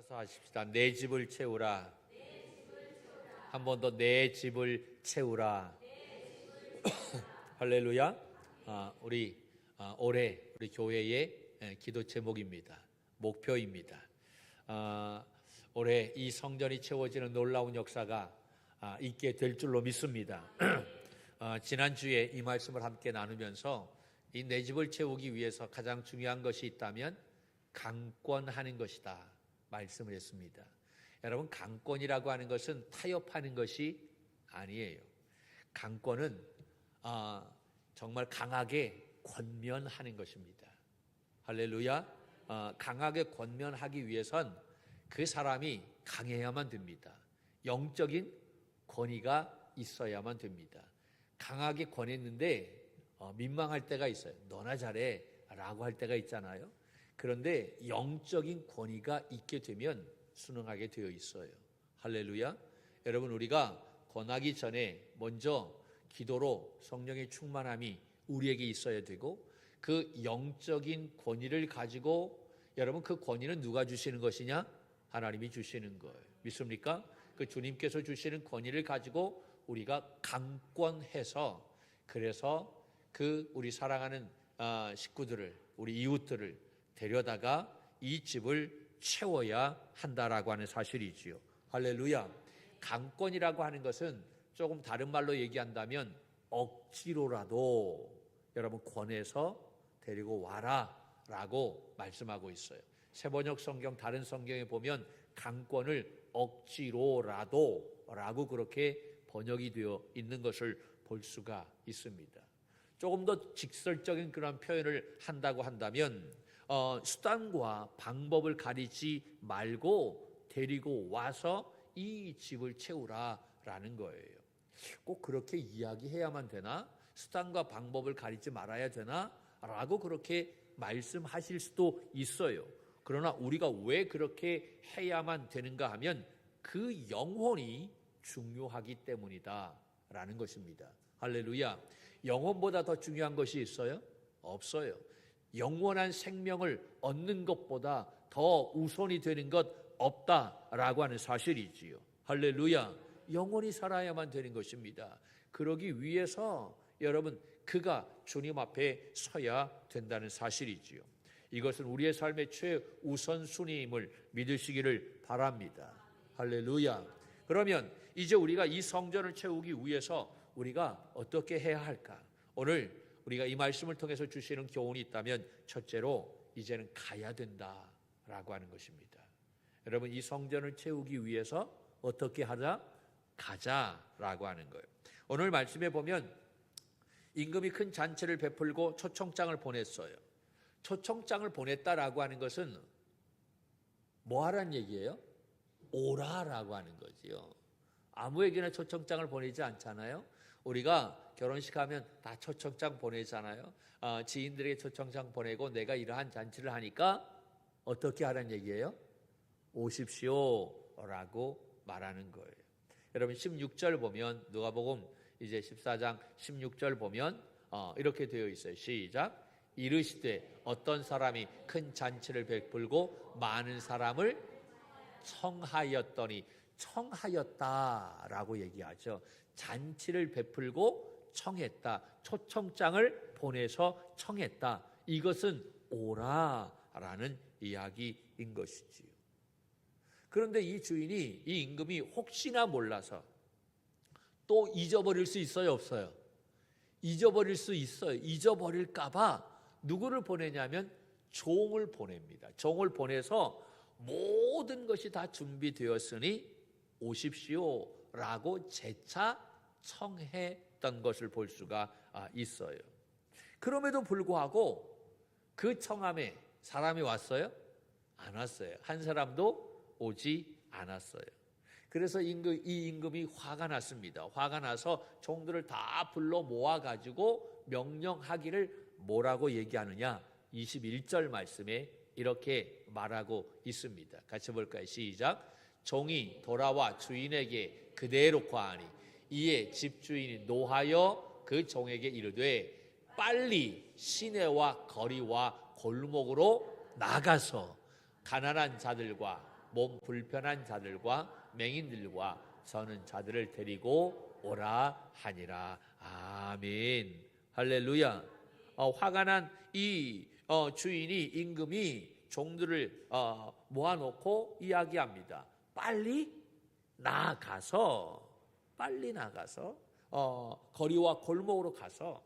따라서 하십시다. 내 집을 채우라. 한 번 더 내 집을 채우라. 할렐루야. 올해 우리 교회의 기도 제목입니다. 목표입니다. 올해 이 성전이 채워지는 놀라운 역사가 있게 될 줄로 믿습니다. 지난주에 이 말씀을 함께 나누면서 이 내 집을 채우기 위해서 가장 중요한 것이 있다면 강권하는 것이다 말씀을 했습니다. 여러분, 강권이라고 하는 것은 타협하는 것이 아니에요. 강권은 정말 강하게 권면하는 것입니다. 할렐루야. 강하게 권면하기 위해선 그 사람이 강해야만 됩니다. 영적인 권위가 있어야만 됩니다. 강하게 권했는데 민망할 때가 있어요. 너나 잘해 라고 할 때가 있잖아요. 그런데 영적인 권위가 있게 되면 순응하게 되어 있어요. 할렐루야. 여러분, 우리가 권하기 전에 먼저 기도로 성령의 충만함이 우리에게 있어야 되고, 그 영적인 권위를 가지고, 여러분, 그 권위는 누가 주시는 것이냐? 하나님이 주시는 거예요. 믿습니까? 그 주님께서 주시는 권위를 가지고 우리가 강권해서, 그래서 그 우리 사랑하는 식구들을, 우리 이웃들을 데려다가 이 집을 채워야 한다라고 하는 사실이지요. 할렐루야. 강권이라고 하는 것은 조금 다른 말로 얘기한다면 억지로라도 여러분 권해서 데리고 와라 라고 말씀하고 있어요. 새번역 성경 다른 성경에 보면 강권을 억지로라도 라고 그렇게 번역이 되어 있는 것을 볼 수가 있습니다. 조금 더 직설적인 그런 표현을 한다고 한다면 수단과 방법을 가리지 말고 데리고 와서 이 집을 채우라라는 거예요. 꼭 그렇게 이야기해야만 되나? 수단과 방법을 가리지 말아야 되나? 라고 그렇게 말씀하실 수도 있어요. 그러나 우리가 왜 그렇게 해야만 되는가 하면 그 영혼이 중요하기 때문이다 라는 것입니다. 할렐루야. 영혼보다 더 중요한 것이 있어요? 없어요. 영원한 생명을 얻는 것보다 더 우선이 되는 것 없다라고 하는 사실이지요. 할렐루야. 영원히 살아야만 되는 것입니다. 그러기 위해서 여러분, 그가 주님 앞에 서야 된다는 사실이지요. 이것은 우리의 삶의 최우선순위임을 믿으시기를 바랍니다. 할렐루야. 그러면 이제 우리가 이 성전을 채우기 위해서 우리가 어떻게 해야 할까? 오늘 우리가 이 말씀을 통해서 주시는 교훈이 있다면 첫째로 이제는 가야 된다라고 하는 것입니다. 여러분, 이 성전을 채우기 위해서 어떻게 하자? 가자라고 하는 거예요. 오늘 말씀에 보면 임금이 큰 잔치를 베풀고 초청장을 보냈어요. 초청장을 보냈다라고 하는 것은 뭐 하라는 얘기예요? 오라라고 하는 거지요. 아무에게나 초청장을 보내지 않잖아요. 우리가 결혼식 하면 다 초청장 보내잖아요. 지인들에게 초청장 보내고 내가 이러한 잔치를 하니까 어떻게 하라는 얘기예요? 오십시오 라고 말하는 거예요. 여러분, 16절 보면 누가복음 이제 14장 16절 보면 이렇게 되어 있어요. 시작. 이르시되 어떤 사람이 큰 잔치를 베풀고 많은 사람을 청하였더니, 청하였다라고 얘기하죠. 잔치를 베풀고 청했다. 초청장을 보내서 청했다. 이것은 오라라는 이야기인 것이지요. 그런데 이 주인이, 이 임금이 혹시나 몰라서 또 잊어버릴 수 있어요, 없어요? 잊어버릴 수 있어요. 잊어버릴까 봐 누구를 보내냐면 종을 보냅니다. 종을 보내서 모든 것이 다 준비되었으니 오십시오 라고 재차 청했던 것을 볼 수가 있어요. 그럼에도 불구하고 그 청함에 사람이 왔어요? 안 왔어요. 한 사람도 오지 않았어요. 그래서 이 임금이 화가 났습니다. 화가 나서 종들을 다 불러 모아가지고 명령하기를 뭐라고 얘기하느냐? 21절 말씀에 이렇게 말하고 있습니다. 같이 볼까요? 시작. 종이 돌아와 주인에게 그대로 고하니 이에 집주인이 노하여 그 종에게 이르되 빨리 시내와 거리와 골목으로 나가서 가난한 자들과 몸 불편한 자들과 맹인들과 서는 자들을 데리고 오라 하니라. 아멘. 할렐루야. 화가 난 이 주인이 임금이 종들을 모아놓고 이야기합니다. 빨리 나가서 거리와 골목으로 가서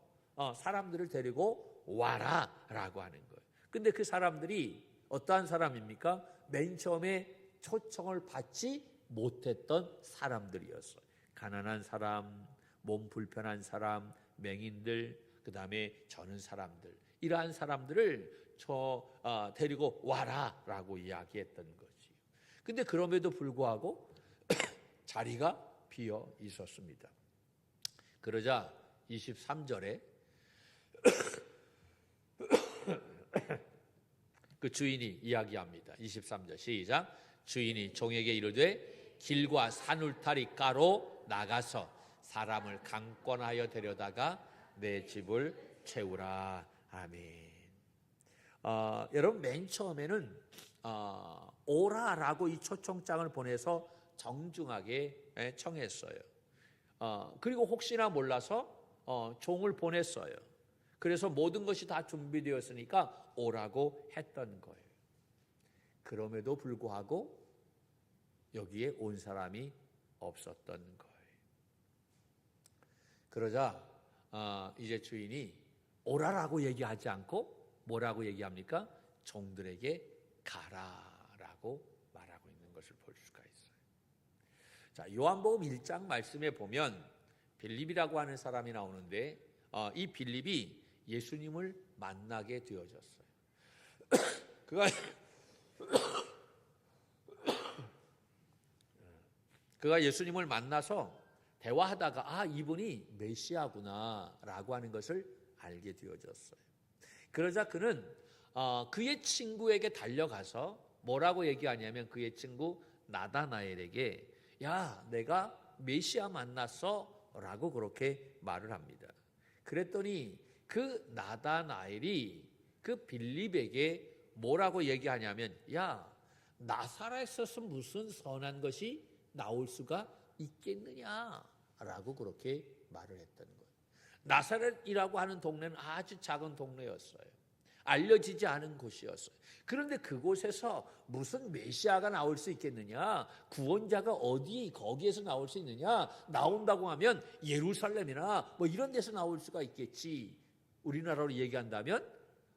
사람들을 데리고 와라라고 하는 거예요. 근데 그 사람들이 어떠한 사람입니까? 맨 처음에 초청을 받지 못했던 사람들이었어요. 가난한 사람, 몸 불편한 사람, 맹인들, 그 다음에 저는 사람들, 이러한 사람들을 데리고 와라라고 이야기했던 거지. 근데 그럼에도 불구하고 자리가 비어 있었습니다. 그러자 23절에 그 주인이 이야기합니다. 23절 시작. 주인이 종에게 이르되 길과 산울타리가로 나가서 사람을 강권하여 데려다가 내 집을 채우라. 아멘. 여러분 맨 처음에는 오라라고 이 초청장을 보내서 정중하게 청했어요. 그리고 혹시나 몰라서 종을 보냈어요. 그래서 모든 것이 다 준비되었으니까 오라고 했던 거예요. 그럼에도 불구하고 여기에 온 사람이 없었던 거예요. 그러자 이제 주인이 오라라고 얘기하지 않고 뭐라고 얘기합니까? 종들에게 가라라고 말하고 있는 것을 볼 수가 있어요. 자, 요한복음 1장 말씀에 보면 빌립이라고 하는 사람이 나오는데 이 빌립이 예수님을 만나게 되어졌어요. 그가 예수님을 만나서 대화하다가 이분이 메시아구나라고 하는 것을 알게 되어졌어요. 그러자 그는 그의 친구에게 달려가서 뭐라고 얘기하냐면 그의 친구 나다나엘에게 야, 내가 메시아 만났어 라고 그렇게 말을 합니다. 그랬더니 그 나다나엘이 그 빌립에게 뭐라고 얘기하냐면 야, 나사렛에서 무슨 선한 것이 나올 수가 있겠느냐라고 그렇게 말을 했던 거예요. 나사렛이라고 하는 동네는 아주 작은 동네였어요. 알려지지 않은 곳이었어요. 그런데 그곳에서 무슨 메시아가 나올 수 있겠느냐? 구원자가 거기에서 나올 수 있느냐? 나온다고 하면 예루살렘이나 뭐 이런 데서 나올 수가 있겠지. 우리나라로 얘기한다면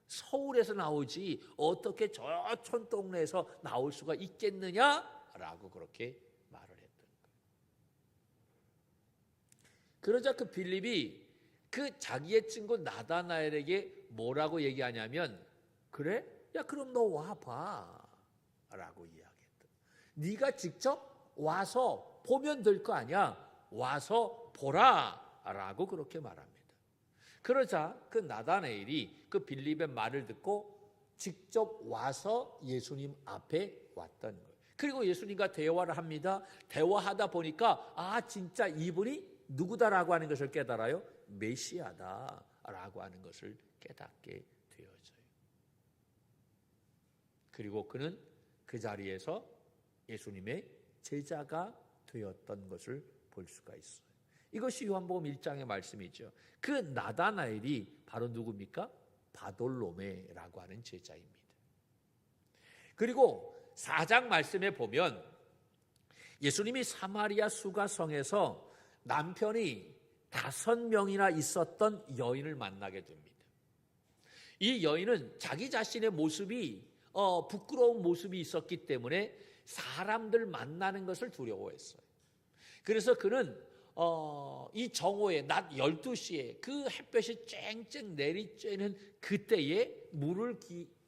서울에서 나오지 어떻게 저 촌동네에서 나올 수가 있겠느냐라고 그렇게 말을 했던 거예요. 그러자 그 빌립이 그 자기의 친구 나다나엘에게 뭐라고 얘기하냐면 그래? 야, 그럼 너 와봐 라고 이야기했다. 네가 직접 와서 보면 될 거 아니야. 와서 보라 라고 그렇게 말합니다. 그러자 그 나다나엘이 그 빌립의 말을 듣고 직접 와서 예수님 앞에 왔던 거예요. 그리고 예수님과 대화를 합니다. 대화하다 보니까 진짜 이분이 누구다라고 하는 것을 깨달아요. 메시아다라고 하는 것을 깨닫게 되어져요. 그리고 그는 그 자리에서 예수님의 제자가 되었던 것을 볼 수가 있어요. 이것이 요한복음 1장의 말씀이죠. 그 나다나엘이 바로 누굽니까? 바돌로메라고 하는 제자입니다. 그리고 4장 말씀에 보면 예수님이 사마리아 수가성에서 남편이 5명이나 있었던 여인을 만나게 됩니다. 이 여인은 자기 자신의 모습이 부끄러운 모습이 있었기 때문에 사람들 만나는 것을 두려워했어요. 그래서 그는 이 정오에 낮 12시에 그 햇볕이 쨍쨍 내리쬐는 그때에 물을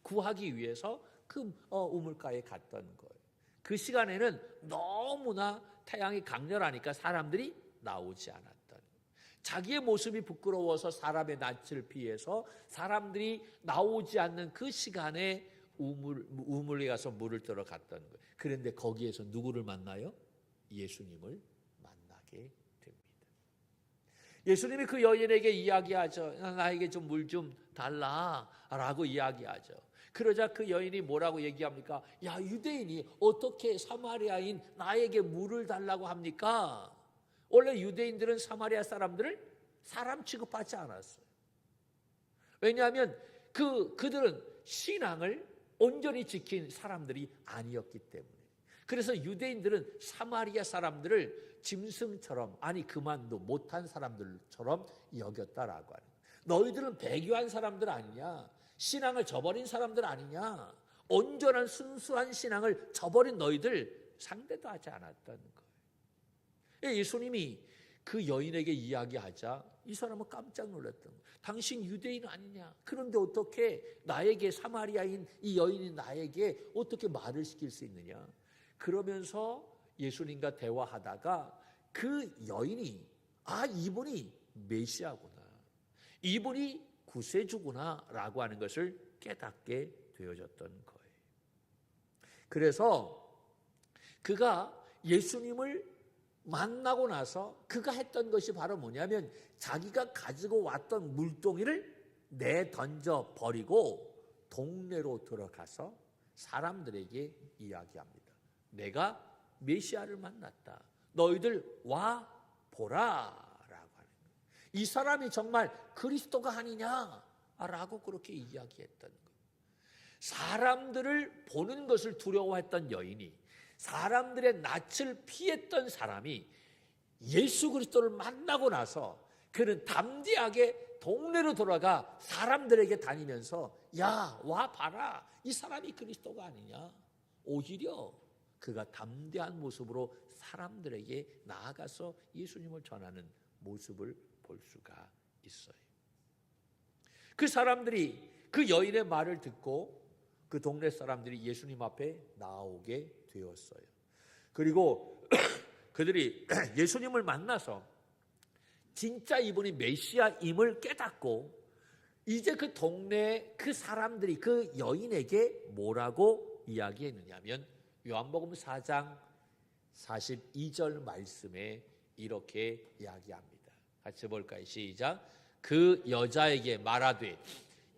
구하기 위해서 그 우물가에 갔던 거예요. 그 시간에는 너무나 태양이 강렬하니까 사람들이 나오지 않았던 거예요. 자기의 모습이 부끄러워서 사람의 낯을 피해서 사람들이 나오지 않는 그 시간에 우물에 가서 물을 들어 갔던 거예요. 그런데 거기에서 누구를 만나요? 예수님을 만나게 됩니다. 예수님이 그 여인에게 이야기하죠. 나에게 좀 물 좀 달라라고 이야기하죠. 그러자 그 여인이 뭐라고 얘기합니까? 야, 유대인이 어떻게 사마리아인 나에게 물을 달라고 합니까? 원래 유대인들은 사마리아 사람들을 사람 취급하지 않았어요. 왜냐하면 그들은 신앙을 온전히 지킨 사람들이 아니었기 때문에. 그래서 유대인들은 사마리아 사람들을 짐승처럼, 아니 그만도 못한 사람들처럼 여겼다라고 하는 거예요. 너희들은 배교한 사람들 아니냐? 신앙을 저버린 사람들 아니냐? 온전한 순수한 신앙을 저버린 너희들 상대도 하지 않았다는 거예요. 예수님이 그 여인에게 이야기하자 이 사람은 깜짝 놀랐던 거예요. 당신 유대인 아니냐? 그런데 어떻게 나에게, 사마리아인 이 여인이 나에게 어떻게 말을 시킬 수 있느냐? 그러면서 예수님과 대화하다가 그 여인이, 아, 이분이 메시아구나, 이분이 구세주구나 라고 하는 것을 깨닫게 되어졌던 거예요. 그래서 그가 예수님을 만나고 나서 그가 했던 것이 바로 뭐냐면 자기가 가지고 왔던 물동이를 내던져 버리고 동네로 들어가서 사람들에게 이야기합니다. 내가 메시아를 만났다. 너희들 와 보라 라고 하는 거예요. 이 사람이 정말 그리스도가 아니냐라고 그렇게 이야기했던 거예요. 사람들을 보는 것을 두려워했던 여인이, 사람들의 낯을 피했던 사람이 예수 그리스도를 만나고 나서 그는 담대하게 동네로 돌아가 사람들에게 다니면서 야, 와 봐라, 이 사람이 그리스도가 아니냐. 오히려 그가 담대한 모습으로 사람들에게 나아가서 예수님을 전하는 모습을 볼 수가 있어요. 그 사람들이 그 여인의 말을 듣고 그 동네 사람들이 예수님 앞에 나오게 되었어요. 그리고 그들이 예수님을 만나서 진짜 이분이 메시아임을 깨닫고 이제 그 동네 그 사람들이 그 여인에게 뭐라고 이야기했느냐면 요한복음 4장 42절 말씀에 이렇게 이야기합니다. 같이 볼까요? 시작. 그 여자에게 말하되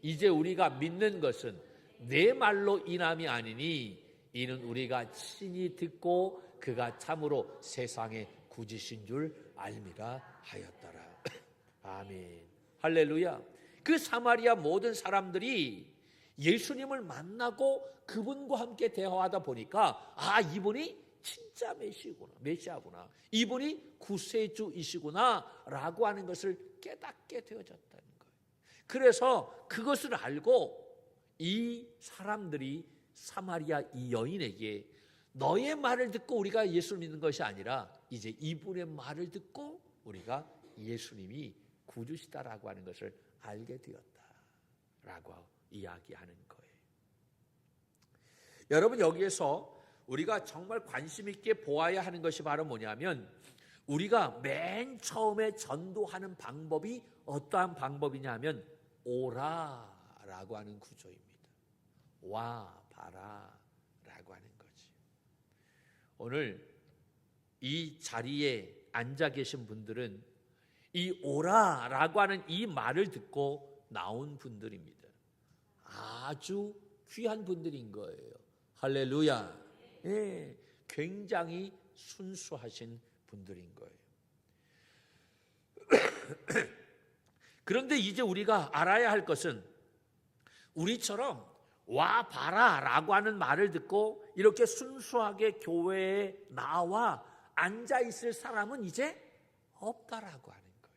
이제 우리가 믿는 것은 내 말로 인함이 아니니 이는 우리가 친히 듣고 그가 참으로 세상의 구주신 줄 알미라 하였더라. 아멘. 할렐루야. 그 사마리아 모든 사람들이 예수님을 만나고 그분과 함께 대화하다 보니까 아, 이분이 진짜 메시아구나, 이분이 구세주이시구나 라고 하는 것을 깨닫게 되어졌다는 거예요. 그래서 그것을 알고 이 사람들이 사마리아 이 여인에게 너의 말을 듣고 우리가 예수를 믿는 것이 아니라 이제 이분의 말을 듣고 우리가 예수님이 구주시다라고 하는 것을 알게 되었다라고 이야기하는 거예요. 여러분, 여기에서 우리가 정말 관심 있게 보아야 하는 것이 바로 뭐냐면 우리가 맨 처음에 전도하는 방법이 어떠한 방법이냐면 오라라고 하는 구조입니다. 와 봐라 라고 하는 거지. 오늘 이 자리에 앉아 계신 분들은 이 오라라고 하는 이 말을 듣고 나온 분들입니다. 아주 귀한 분들인 거예요. 할렐루야. 예, 굉장히 순수하신 분들인 거예요. 그런데 이제 우리가 알아야 할 것은 우리처럼 와 봐라 라고 하는 말을 듣고 이렇게 순수하게 교회에 나와 앉아 있을 사람은 이제 없다라고 하는 거예요.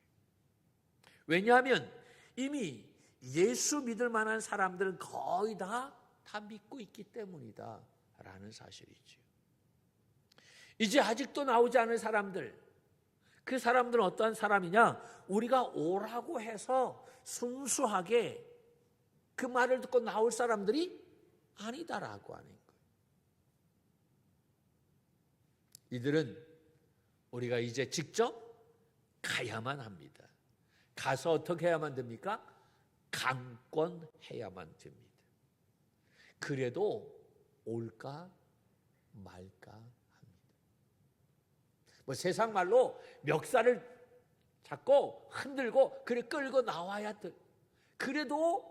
왜냐하면 이미 예수 믿을 만한 사람들은 거의 다 믿고 있기 때문이다 라는 사실이죠. 이제 아직도 나오지 않은 사람들, 그 사람들은 어떠한 사람이냐? 우리가 오라고 해서 순수하게 그 말을 듣고 나올 사람들이 아니다라고 하는 거예요. 이들은 우리가 이제 직접 가야만 합니다. 가서 어떻게 해야만 됩니까? 강권해야만 됩니다. 그래도 올까 말까 합니다. 뭐 세상 말로 멱살을 잡고 흔들고 그래 끌고 나와야 돼. 그래도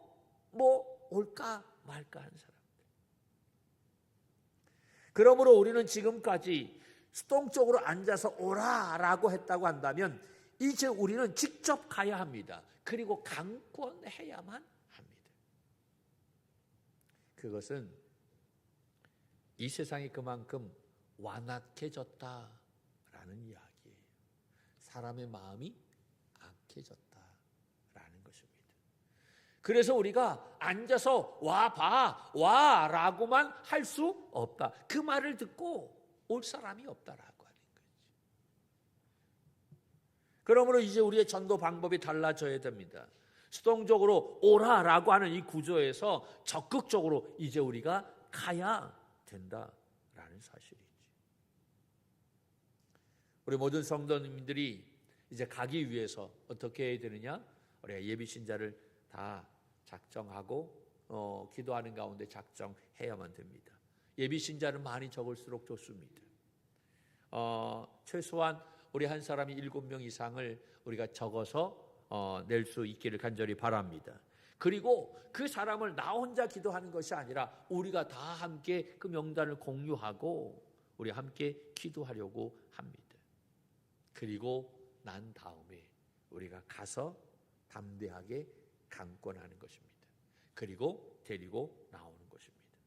뭐 올까 말까 하는 사람들. 그러므로 우리는 지금까지 수동적으로 앉아서 오라라고 했다고 한다면 이제 우리는 직접 가야 합니다. 그리고 강권해야만 합니다. 그것은 이 세상이 그만큼 완악해졌다라는 이야기예요. 사람의 마음이 악해졌다라는 것입니다. 그래서 우리가 앉아서 와 라고만 할 수 없다. 그 말을 듣고 올 사람이 없다라고 하는 거죠. 그러므로 이제 우리의 전도 방법이 달라져야 됩니다. 수동적으로 오라라고 하는 이 구조에서 적극적으로 이제 우리가 가야 된다라는 사실이지. 우리 모든 성도님들이 이제 가기 위해서 어떻게 해야 되느냐? 우리가 예비 신자를 다 작정하고 기도하는 가운데 작정해야만 됩니다. 예비 신자는 많이 적을수록 좋습니다. 최소한 우리 한 사람이 7명 이상을 우리가 적어서 낼 수 있기를 간절히 바랍니다. 그리고 그 사람을 나 혼자 기도하는 것이 아니라 우리가 다 함께 그 명단을 공유하고 우리 함께 기도하려고 합니다. 그리고 난 다음에 우리가 가서 담대하게 강권하는 것입니다. 그리고 데리고 나오는 것입니다.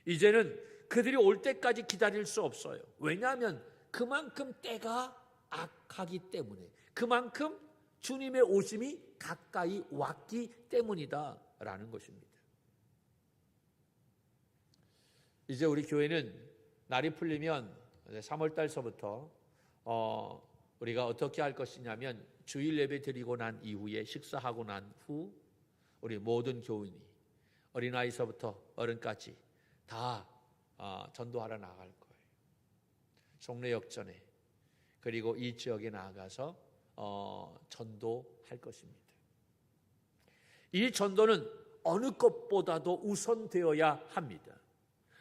이제는 그들이 올 때까지 기다릴 수 없어요. 왜냐하면 그만큼 때가 악하기 때문에, 그만큼 주님의 오심이 가까이 왔기 때문이다라는 것입니다. 이제 우리 교회는 날이 풀리면 3월 달서부터 우리가 어떻게 할 것이냐면 주일 예배 드리고 난 이후에 식사하고 난 후 우리 모든 교인이 어린아이서부터 어른까지 다 전도하러 나갈 거예요. 송내역전에 그리고 이 지역에 나가서 전도할 것입니다. 이 전도는 어느 것보다도 우선되어야 합니다.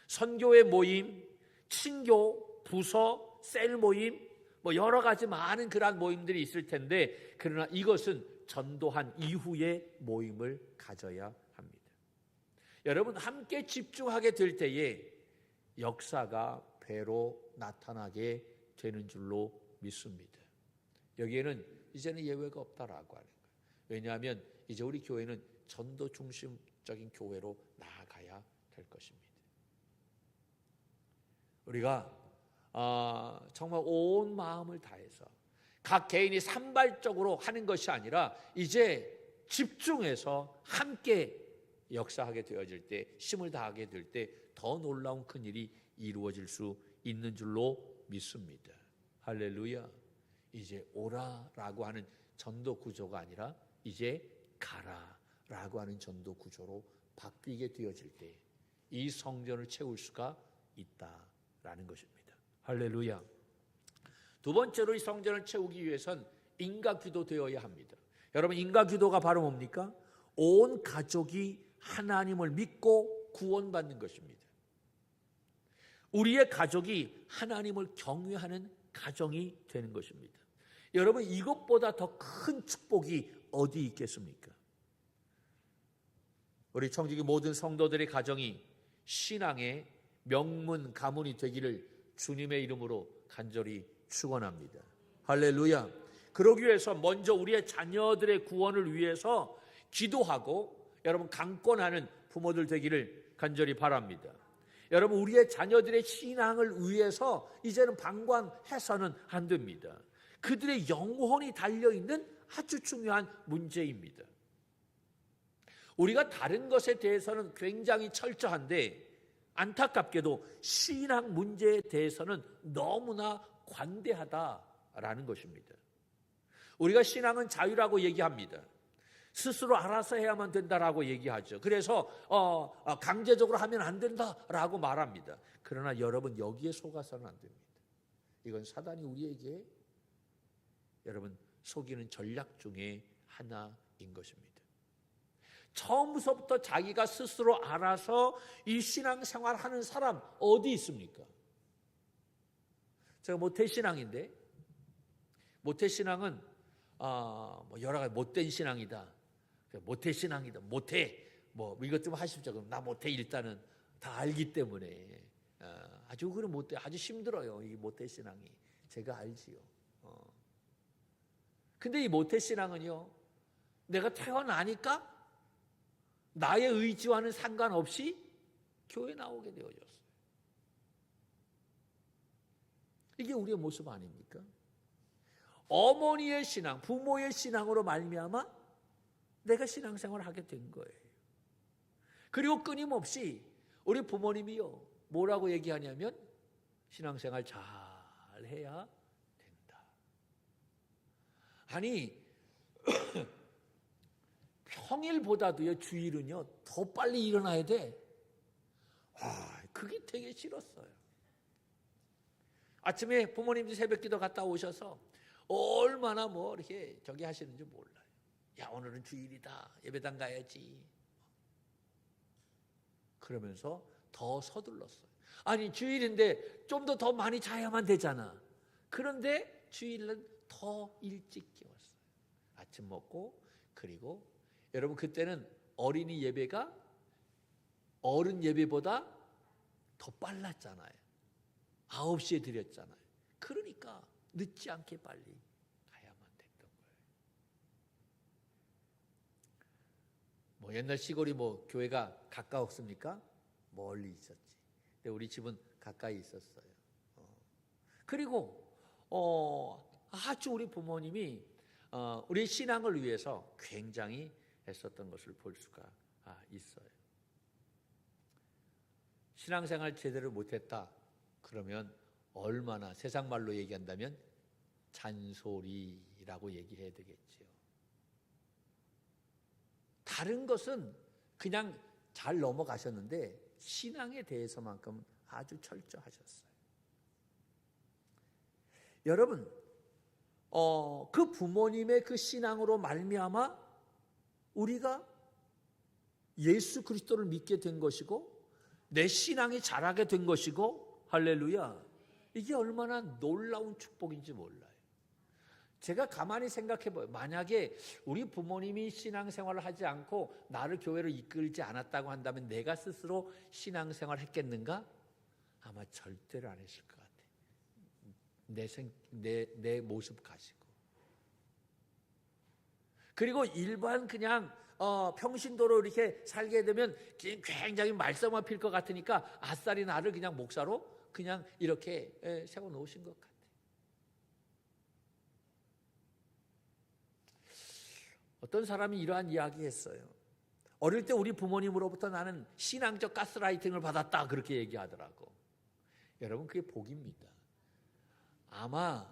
선교회 모임, 친교, 부서, 셀 모임, 여러 가지 많은 그러한 모임들이 있을 텐데, 그러나 이것은 전도한 이후의 모임을 가져야 합니다. 여러분, 함께 집중하게 될 때에 역사가 배로 나타나게 되는 줄로 믿습니다. 여기에는 이제는 예외가 없다라고 하는 거예요. 왜냐하면 이제 우리 교회는 전도 중심적인 교회로 나아가야 될 것입니다. 우리가 정말 온 마음을 다해서 각 개인이 산발적으로 하는 것이 아니라 이제 집중해서 함께 역사하게 되어질 때, 힘을 다하게 될 때 더 놀라운 큰일이 이루어질 수 있는 줄로 믿습니다. 할렐루야. 이제 오라라고 하는 전도 구조가 아니라 이제 가라라고 하는 전도 구조로 바뀌게 되어질 때 이 성전을 채울 수가 있다라는 것입니다. 할렐루야. 두 번째로 이 성전을 채우기 위해선 인가기도 되어야 합니다. 여러분, 인가기도가 바로 뭡니까? 온 가족이 하나님을 믿고 구원받는 것입니다. 우리의 가족이 하나님을 경외하는 가정이 되는 것입니다. 여러분, 이것보다 더 큰 축복이 어디 있겠습니까? 우리 청지기 모든 성도들의 가정이 신앙의 명문 가문이 되기를 주님의 이름으로 간절히 축원합니다. 할렐루야. 그러기 위해서 먼저 우리의 자녀들의 구원을 위해서 기도하고 여러분 강권하는 부모들 되기를 간절히 바랍니다. 여러분, 우리의 자녀들의 신앙을 위해서 이제는 방관해서는 안 됩니다. 그들의 영혼이 달려있는 아주 중요한 문제입니다. 우리가 다른 것에 대해서는 굉장히 철저한데 안타깝게도 신앙 문제에 대해서는 너무나 관대하다라는 것입니다. 우리가 신앙은 자유라고 얘기합니다. 스스로 알아서 해야만 된다라고 얘기하죠. 그래서 강제적으로 하면 안 된다라고 말합니다. 그러나 여러분, 여기에 속아서는 안 됩니다. 이건 사단이 우리에게 여러분 속이는 전략 중에 하나인 것입니다. 처음부터 자기가 스스로 알아서 이 신앙생활 하는 사람 어디 있습니까? 제가 모태신앙인데, 모태신앙은 여러 가지 못된 신앙이다, 모태신앙이다, 모태 뭐 이것 좀 하십시오. 그럼 나 못해. 일단은 다 알기 때문에 아주 그런 못해. 아주 힘들어요. 이 모태 신앙이. 제가 알지요. 근데 이 모태 신앙은요, 내가 태어나니까 나의 의지와는 상관없이 교회 나오게 되어졌어요. 이게 우리의 모습 아닙니까? 어머니의 신앙, 부모의 신앙으로 말미암아 내가 신앙생활을 하게 된 거예요. 그리고 끊임없이 우리 부모님이요, 뭐라고 얘기하냐면 신앙생활 잘 해야 된다. 아니 평일보다도요, 주일은요 더 빨리 일어나야 돼. 그게 되게 싫었어요. 아침에 부모님들 새벽기도 갔다 오셔서 얼마나 뭐 이렇게 저기 하시는지 몰라요. 야, 오늘은 주일이다. 예배당 가야지. 그러면서 더 서둘렀어요. 아니, 주일인데 좀 더 많이 자야만 되잖아. 그런데 주일은 더 일찍 깨웠어요. 아침 먹고. 그리고 여러분, 그때는 어린이 예배가 어른 예배보다 더 빨랐잖아요. 9시에 드렸잖아요. 그러니까 늦지 않게 빨리 가야만 됐던 거예요. 뭐 옛날 시골이 뭐 교회가 가까웠습니까? 멀리 있었지. 근데 우리 집은 가까이 있었어요. 그리고 아주 우리 부모님이 우리 신앙을 위해서 굉장히 애썼던 것을 볼 수가 있어요. 신앙생활 제대로 못했다 그러면 얼마나, 세상 말로 얘기한다면 잔소리라고 얘기해야 되겠지요. 다른 것은 그냥 잘 넘어가셨는데 신앙에 대해서만큼 아주 철저하셨어요. 여러분, 그 부모님의 그 신앙으로 말미암아 우리가 예수 그리스도를 믿게 된 것이고 내 신앙이 자라게 된 것이고, 할렐루야, 이게 얼마나 놀라운 축복인지 몰라요. 제가 가만히 생각해 봐요. 만약에 우리 부모님이 신앙생활을 하지 않고 나를 교회로 이끌지 않았다고 한다면 내가 스스로 신앙생활을 했겠는가? 아마 절대로 안 했을 것 같아요. 내 모습 가지고. 그리고 일반 그냥 평신도로 이렇게 살게 되면 굉장히 말썽만 필 것 같으니까 아싸리 나를 그냥 목사로 그냥 이렇게 세워 놓으신 것 같아요. 어떤 사람이 이러한 이야기 했어요. 어릴 때 우리 부모님으로부터 나는 신앙적 가스라이팅을 받았다, 그렇게 얘기하더라고. 여러분, 그게 복입니다. 아마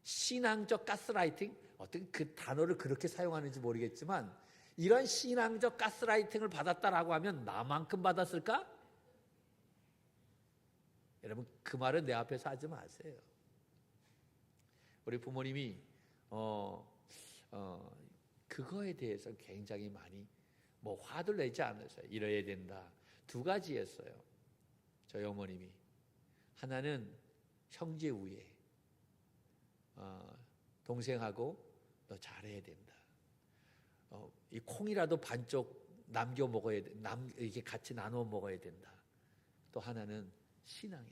신앙적 가스라이팅, 어떻게 그 단어를 그렇게 사용하는지 모르겠지만 이런 신앙적 가스라이팅을 받았다라고 하면 나만큼 받았을까? 여러분, 그 말은 내 앞에서 하지 마세요. 우리 부모님이 그거에 대해서 굉장히 많이 뭐 화를 내지 않으세요. 이래야 된다. 두 가지였어요. 저희 어머님이. 하나는 형제 우애. 동생하고 너 잘해야 된다. 이 콩이라도 반쪽 남겨 먹어야 돼. 이렇게 같이 나눠 먹어야 된다. 또 하나는 신앙의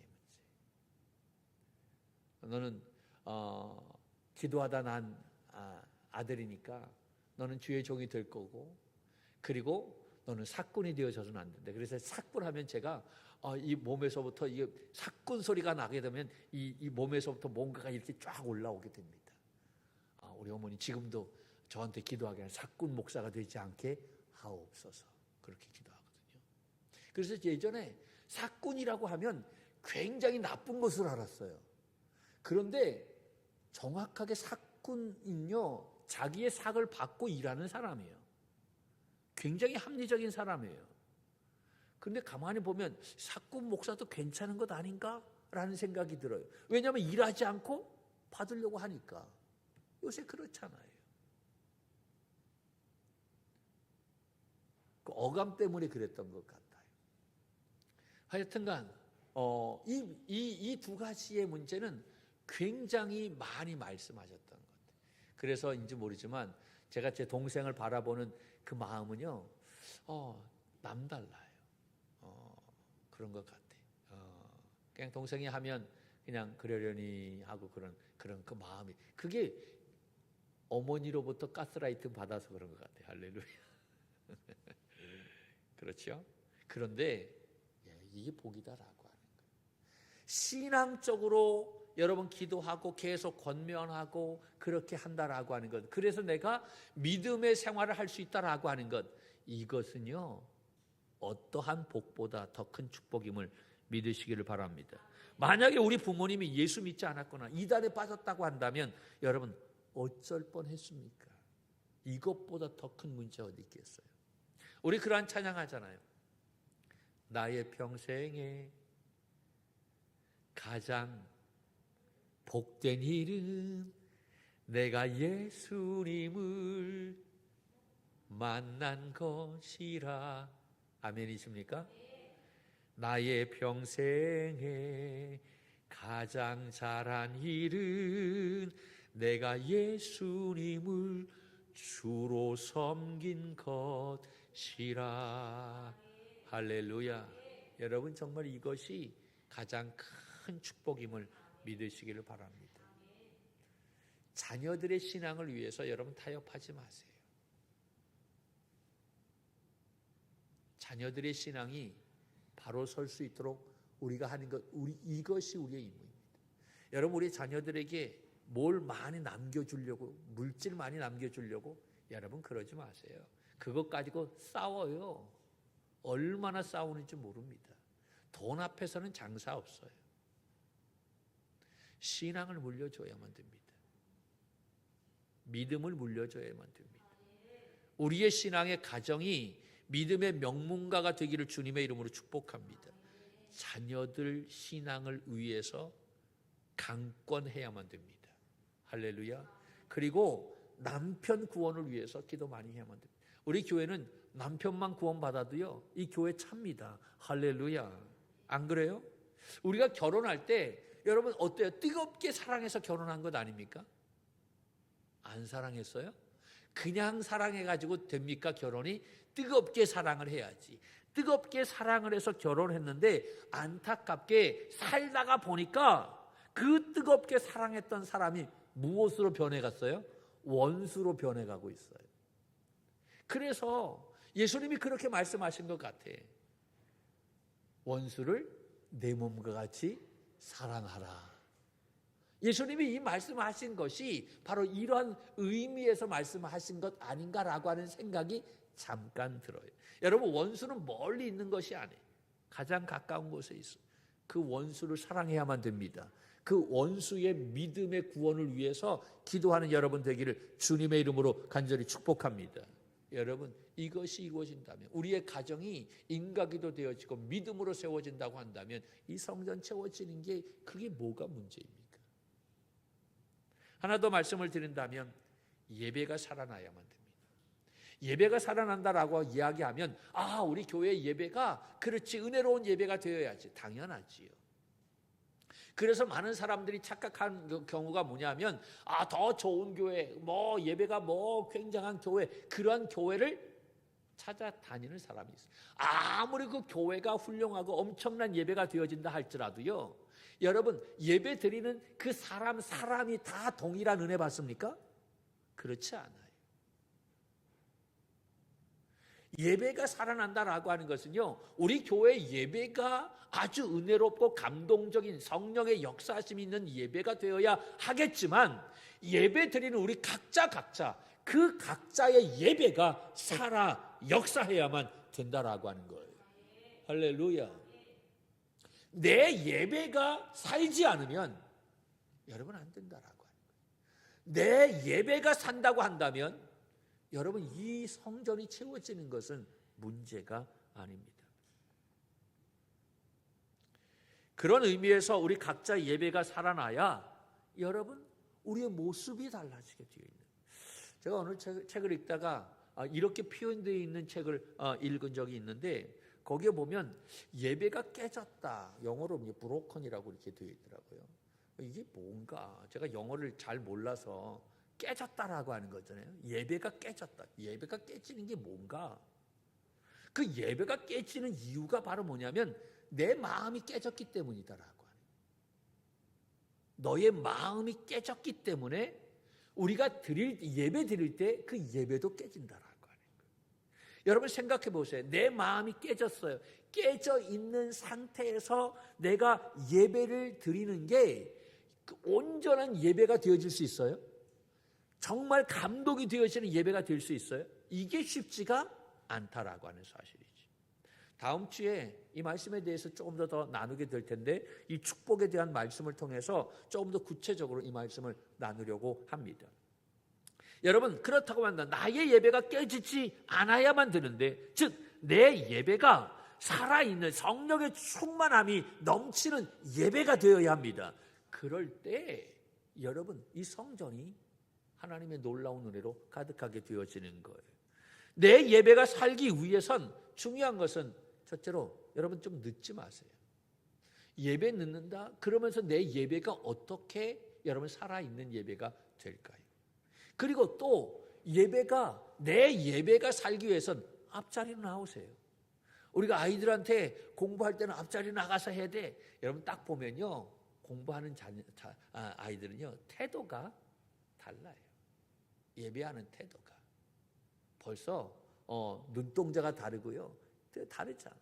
문제. 너는 기도하다 난 아들이니까 너는 주의 종이 될 거고, 그리고 너는 사꾼이 되어져서는 안 된다. 그래서 사꾼하면 제가 이 몸에서부터 이게 사꾼 소리가 나게 되면 이 몸에서부터 뭔가가 이렇게 쫙 올라오게 됩니다. 우리 어머니 지금도 저한테 기도하게 하는 사꾼 목사가 되지 않게 하옵소서, 그렇게 기도하거든요. 그래서 예전에 사꾼이라고 하면 굉장히 나쁜 것을 알았어요. 그런데 정확하게 사꾼은요, 자기의 삭을 받고 일하는 사람이에요. 굉장히 합리적인 사람이에요. 그런데 가만히 보면 사꾼 목사도 괜찮은 것 아닌가? 라는 생각이 들어요. 왜냐하면 일하지 않고 받으려고 하니까. 요새 그렇잖아요. 그 어감 때문에 그랬던 것 같아요. 하여튼간 이 두 가지의 문제는 굉장히 많이 말씀하셨던 것 같아요. 그래서인지 모르지만 제가 제 동생을 바라보는 그 마음은요, 남달라요. 그런 것 같아. 그냥 동생이 하면 그냥 그러려니 하고 그런 그 마음이, 그게 어머니로부터 가스라이팅 받아서 그런 것 같아요. 할렐루야. 그렇죠? 그런데 이게 복이다라고 하는 거예요. 신앙적으로 여러분 기도하고 계속 권면하고 그렇게 한다라고 하는 것, 그래서 내가 믿음의 생활을 할 수 있다라고 하는 것, 이것은요 어떠한 복보다 더 큰 축복임을 믿으시기를 바랍니다. 만약에 우리 부모님이 예수 믿지 않았거나 이단에 빠졌다고 한다면 여러분 어쩔 뻔했습니까? 이것보다 더 큰 문제 어디 있겠어요? 우리 그러한 찬양하잖아요. 나의 평생에 가장 복된 일은 내가 예수님을 만난 것이라. 아멘이십니까? 나의 평생에 가장 잘한 일은 내가 예수님을 주로 섬긴 것이라. 할렐루야. 여러분 정말 이것이 가장 큰 축복임을 믿으시기를 바랍니다. 자녀들의 신앙을 위해서 여러분 타협하지 마세요. 자녀들의 신앙이 바로 설 수 있도록 우리가 하는 것, 이것이 우리의 임무입니다. 여러분 우리 자녀들에게 뭘 많이 남겨주려고, 물질 많이 남겨주려고 여러분 그러지 마세요. 그것 가지고 싸워요. 얼마나 싸우는지 모릅니다. 돈 앞에서는 장사 없어요. 신앙을 물려줘야만 됩니다. 믿음을 물려줘야만 됩니다. 우리의 신앙의 가정이 믿음의 명문가가 되기를 주님의 이름으로 축복합니다. 자녀들 신앙을 위해서 강권해야만 됩니다. 할렐루야. 그리고 남편 구원을 위해서 기도 많이 해야만 됩니다. 우리 교회는 남편만 구원받아도요 이 교회 찹니다. 할렐루야. 안 그래요? 우리가 결혼할 때 여러분 어때요? 뜨겁게 사랑해서 결혼한 것 아닙니까? 안 사랑했어요? 그냥 사랑해가지고 됩니까? 결혼이? 뜨겁게 사랑을 해야지. 뜨겁게 사랑을 해서 결혼했는데 안타깝게 살다가 보니까 그 뜨겁게 사랑했던 사람이 무엇으로 변해갔어요? 원수로 변해가고 있어요. 그래서 예수님이 그렇게 말씀하신 것 같아. 원수를 내 몸과 같이 사랑하라. 예수님이 이 말씀하신 것이 바로 이러한 의미에서 말씀하신 것 아닌가라고 하는 생각이 잠깐 들어요. 여러분 원수는 멀리 있는 것이 아니에요. 가장 가까운 곳에 있어요. 그 원수를 사랑해야만 됩니다. 그 원수의 믿음의 구원을 위해서 기도하는 여러분 되기를 주님의 이름으로 간절히 축복합니다. 여러분 이것이 이루어진다면, 우리의 가정이 인가기도 되어지고 믿음으로 세워진다고 한다면 이 성전 채워지는 게 그게 뭐가 문제입니까? 하나 더 말씀을 드린다면 예배가 살아나야만 됩니다. 예배가 살아난다라고 이야기하면 우리 교회 예배가 그렇지 은혜로운 예배가 되어야지. 당연하지요. 그래서 많은 사람들이 착각한 경우가 뭐냐면 더 좋은 교회, 예배가 굉장한 교회, 그러한 교회를 찾아다니는 사람이 있어요. 아무리 그 교회가 훌륭하고 엄청난 예배가 되어진다 할지라도요, 여러분 예배 드리는 그 사람이 다 동일한 은혜 받습니까? 그렇지 않아요. 예배가 살아난다라고 하는 것은요, 우리 교회 예배가 아주 은혜롭고 감동적인 성령의 역사하심이 있는 예배가 되어야 하겠지만, 예배 드리는 우리 각자 그 각자의 예배가 살아 역사해야만 된다라고 하는 거예요. 할렐루야. 내 예배가 살지 않으면 여러분 안 된다라고 하는 거예요. 내 예배가 산다고 한다면 여러분 이 성전이 채워지는 것은 문제가 아닙니다. 그런 의미에서 우리 각자 예배가 살아나야 여러분 우리의 모습이 달라지게 되어 있는. 제가 오늘 책을 읽다가 이렇게 표현되어 있는 책을 읽은 적이 있는데, 거기에 보면 예배가 깨졌다, 영어로 브로큰이라고 이렇게 되어 있더라고요. 이게 뭔가 제가 영어를 잘 몰라서 깨졌다라고 하는 거잖아요. 예배가 깨졌다. 예배가 깨지는 게 뭔가? 그 예배가 깨지는 이유가 바로 뭐냐면 내 마음이 깨졌기 때문이다라고 하는. 너의 마음이 깨졌기 때문에 우리가 예배 드릴 때 그 예배도 깨진다라고 하는 거예요. 여러분 생각해 보세요. 내 마음이 깨졌어요. 깨져 있는 상태에서 내가 예배를 드리는 게 온전한 예배가 되어질 수 있어요? 정말 감동이 되어지는 예배가 될 수 있어요? 이게 쉽지가 않다라고 하는 사실이지. 다음 주에 이 말씀에 대해서 조금 더 나누게 될 텐데 이 축복에 대한 말씀을 통해서 조금 더 구체적으로 이 말씀을 나누려고 합니다. 여러분 그렇다고 한다. 나의 예배가 깨지지 않아야만 되는데, 즉 내 예배가 살아있는 성령의 충만함이 넘치는 예배가 되어야 합니다. 그럴 때 여러분 이 성전이 하나님의 놀라운 은혜로 가득하게 되어지는 거예요. 내 예배가 살기 위해선 중요한 것은 첫째로 여러분 좀 늦지 마세요. 예배 늦는다? 그러면서 내 예배가 어떻게 여러분 살아있는 예배가 될까요? 그리고 또 내 예배가 살기 위해선 앞자리로 나오세요. 우리가 아이들한테 공부할 때는 앞자리 나가서 해야 돼. 여러분 딱 보면요. 공부하는 아이들은요. 태도가 달라요. 예배하는 태도가. 벌써 눈동자가 다르고요. 다르잖아요.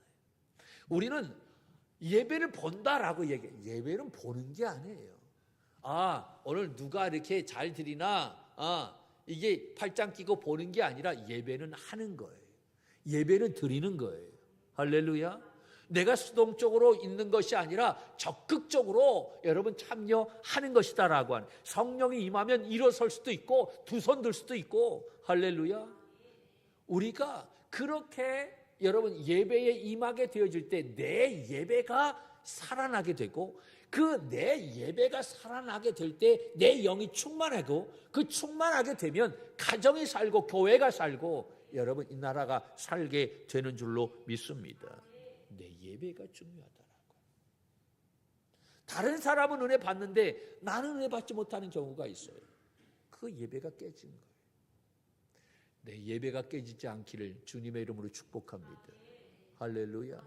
우리는 예배를 본다라고 얘기해요. 예배는 보는 게 아니에요. 오늘 누가 이렇게 잘 드리나? 이게 팔짱 끼고 보는 게 아니라 예배는 하는 거예요. 예배는 드리는 거예요. 할렐루야. 내가 수동적으로 있는 것이 아니라 적극적으로 여러분 참여하는 것이다라고 하는. 성령이 임하면 일어설 수도 있고 두 손 들 수도 있고. 할렐루야. 우리가 그렇게 여러분 예배에 임하게 되어질 때 내 예배가 살아나게 되고, 그 내 예배가 살아나게 될 때 내 영이 충만하고, 그 충만하게 되면 가정이 살고 교회가 살고 여러분 이 나라가 살게 되는 줄로 믿습니다. 내 예배가 중요하다라고. 다른 사람은 은혜 받는데 나는 은혜 받지 못하는 경우가 있어요. 그 예배가 깨진 거예요. 내 예배가 깨지지 않기를 주님의 이름으로 축복합니다. 할렐루야.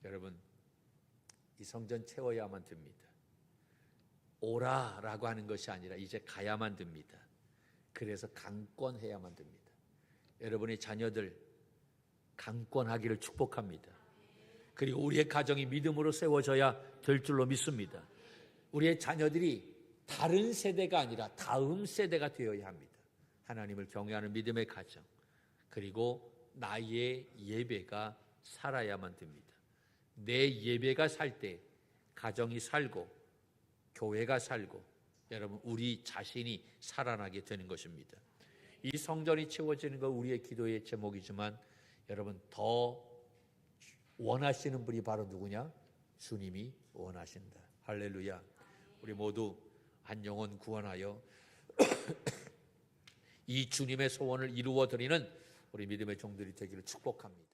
여러분 이 성전 채워야만 됩니다. 오라라고 하는 것이 아니라 이제 가야만 됩니다. 그래서 강권해야만 됩니다. 여러분의 자녀들 강권하기를 축복합니다. 그리고 우리의 가정이 믿음으로 세워져야 될 줄로 믿습니다. 우리의 자녀들이 다른 세대가 아니라 다음 세대가 되어야 합니다. 하나님을 경외하는 믿음의 가정, 그리고 나의 예배가 살아야만 됩니다. 내 예배가 살 때 가정이 살고 교회가 살고 여러분 우리 자신이 살아나게 되는 것입니다. 이 성전이 채워지는 것 우리의 기도의 제목이지만 여러분 더 원하시는 분이 바로 누구냐? 주님이 원하신다. 할렐루야. 우리 모두 한 영혼 구원하여 이 주님의 소원을 이루어 드리는 우리 믿음의 종들이 되기를 축복합니다.